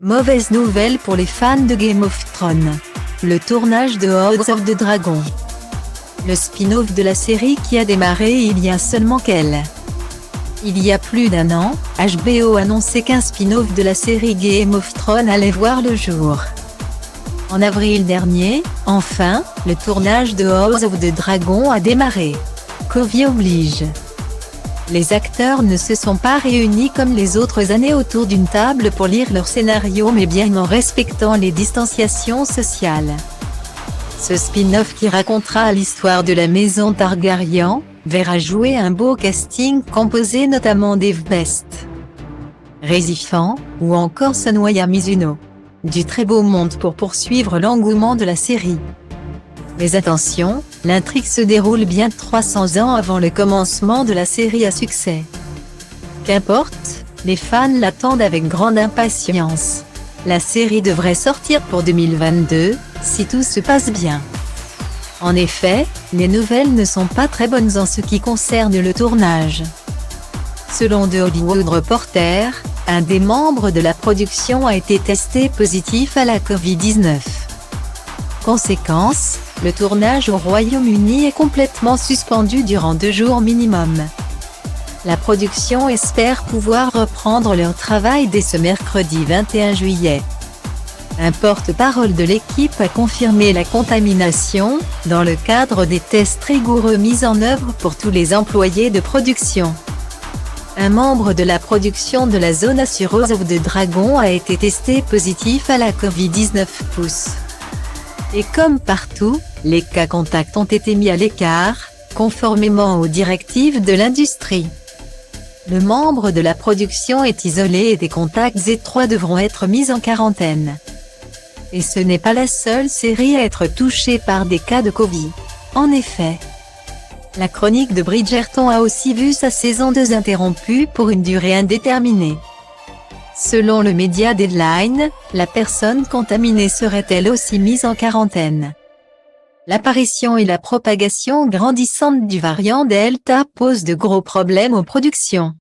Mauvaise nouvelle pour les fans de Game of Thrones. Le tournage de House of the Dragon. Le spin-off de la série qui a démarré il y a seulement Il y a plus d'un an, HBO annonçait qu'un spin-off de la série Game of Thrones allait voir le jour. En avril dernier, enfin, le tournage de House of the Dragon a démarré. Covid oblige. Les acteurs ne se sont pas réunis comme les autres années autour d'une table pour lire leur scénario mais bien en respectant les distanciations sociales. Ce spin-off qui racontera l'histoire de la maison Targaryen, verra jouer un beau casting composé notamment d'Eve Best, Rhys Ifan, ou encore Sonoya Mizuno. Du très beau monde pour poursuivre l'engouement de la série. Mais attention, l'intrigue se déroule bien 300 ans avant le commencement de la série à succès. Qu'importe, les fans l'attendent avec grande impatience. La série devrait sortir pour 2022, si tout se passe bien. En effet, les nouvelles ne sont pas très bonnes en ce qui concerne le tournage. Selon The Hollywood Reporter, un des membres de la production a été testé positif à la Covid-19. Conséquence, le tournage au Royaume-Uni est complètement suspendu durant 2 jours minimum. La production espère pouvoir reprendre leur travail dès ce mercredi 21 juillet. Un porte-parole de l'équipe a confirmé la contamination, dans le cadre des tests rigoureux mis en œuvre pour tous les employés de production. Un membre de la production de la zone sur House of the Dragon a été testé positif à la Covid-19. Et comme partout, les cas contacts ont été mis à l'écart, conformément aux directives de l'industrie. Le membre de la production est isolé et des contacts étroits devront être mis en quarantaine. Et ce n'est pas la seule série à être touchée par des cas de Covid. En effet, la chronique de Bridgerton a aussi vu sa saison 2 interrompue pour une durée indéterminée. Selon le média Deadline, la personne contaminée serait elle aussi mise en quarantaine. L'apparition et la propagation grandissante du variant Delta posent de gros problèmes aux productions.